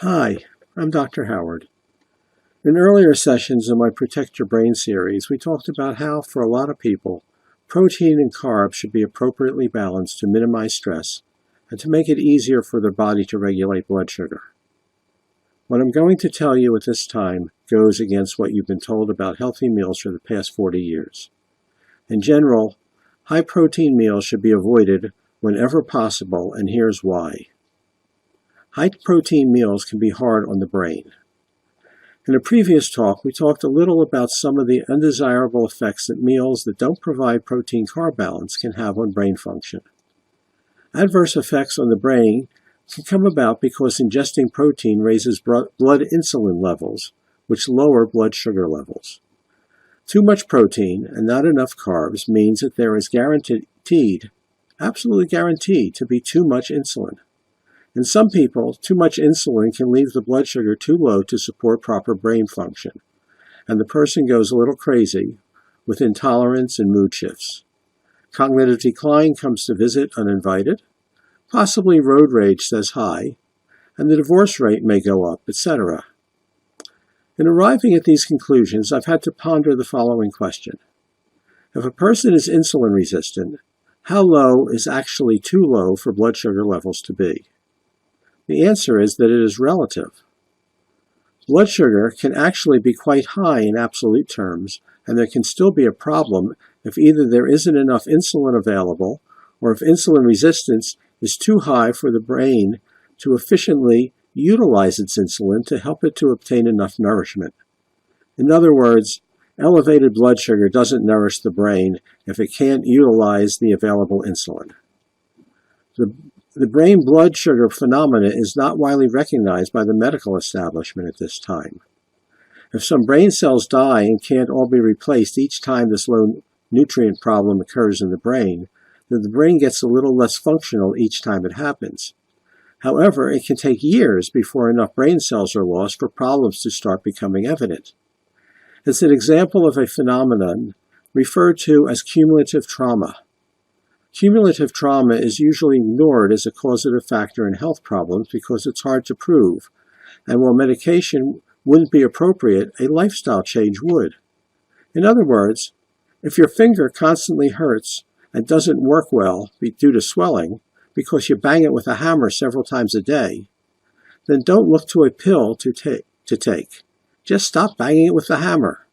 Hi, I'm Dr. Howard. In earlier sessions in my Protect Your Brain series, we talked about how, for a lot of people, protein and carbs should be appropriately balanced to minimize stress and to make it easier for their body to regulate blood sugar. What I'm going to tell you at this time goes against what you've been told about healthy meals for the past 40 years. In general, high-protein meals should be avoided whenever possible, and here's why. High-protein meals can be hard on the brain. In a previous talk, we talked a little about some of the undesirable effects that meals that don't provide protein-carb balance can have on brain function. Adverse effects on the brain can come about because ingesting protein raises blood insulin levels, which lower blood sugar levels. Too much protein and not enough carbs means that there is absolutely guaranteed, to be too much insulin. In some people, too much insulin can leave the blood sugar too low to support proper brain function, and the person goes a little crazy with intolerance and mood shifts. Cognitive decline comes to visit uninvited, possibly road rage says hi, and the divorce rate may go up, etc. In arriving at these conclusions, I've had to ponder the following question. If a person is insulin resistant, how low is actually too low for blood sugar levels to be? The answer is that it is relative. Blood sugar can actually be quite high in absolute terms, and there can still be a problem if either there isn't enough insulin available or if insulin resistance is too high for the brain to efficiently utilize its insulin to help it to obtain enough nourishment. In other words, elevated blood sugar doesn't nourish the brain if it can't utilize the available insulin. The brain blood sugar phenomena is not widely recognized by the medical establishment at this time. If some brain cells die and can't all be replaced each time this low nutrient problem occurs in the brain, then the brain gets a little less functional each time it happens. However, it can take years before enough brain cells are lost for problems to start becoming evident. It's an example of a phenomenon referred to as cumulative trauma. Cumulative trauma is usually ignored as a causative factor in health problems because it's hard to prove, and while medication wouldn't be appropriate, a lifestyle change would. In other words, if your finger constantly hurts and doesn't work well due to swelling because you bang it with a hammer several times a day, then don't look to a pill to take. Just stop banging it with the hammer.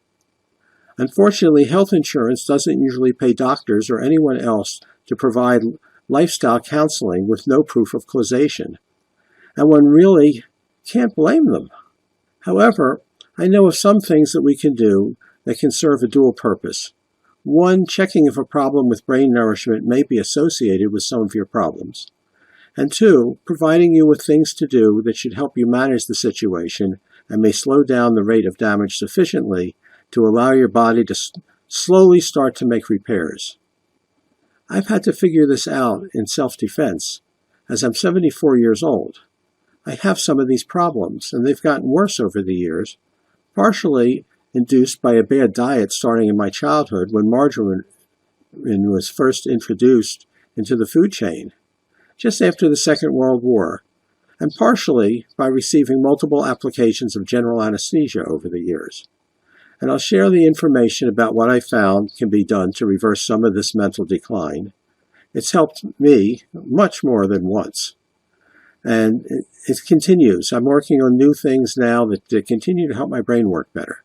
Unfortunately, health insurance doesn't usually pay doctors or anyone else to provide lifestyle counseling with no proof of causation, and one really can't blame them. However, I know of some things that we can do that can serve a dual purpose. One, checking if a problem with brain nourishment may be associated with some of your problems. And two, providing you with things to do that should help you manage the situation and may slow down the rate of damage sufficiently to allow your body to slowly start to make repairs. I've had to figure this out in self-defense, as I'm 74 years old. I have some of these problems, and they've gotten worse over the years, partially induced by a bad diet starting in my childhood when margarine was first introduced into the food chain, just after the Second World War, and partially by receiving multiple applications of general anesthesia over the years. And I'll share the information about what I found can be done to reverse some of this mental decline. It's helped me much more than once. And it continues. I'm working on new things now that continue to help my brain work better.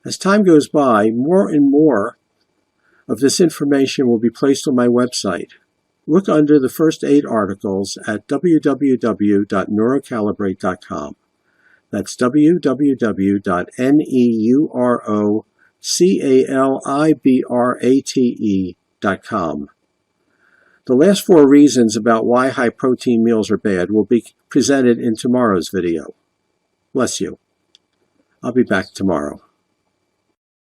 As time goes by, more and more of this information will be placed on my website. Look under the first 8 articles at www.neurocalibrate.com. That's www.neurocalibrate.com. The last 4 reasons about why high-protein meals are bad will be presented in tomorrow's video. Bless you. I'll be back tomorrow.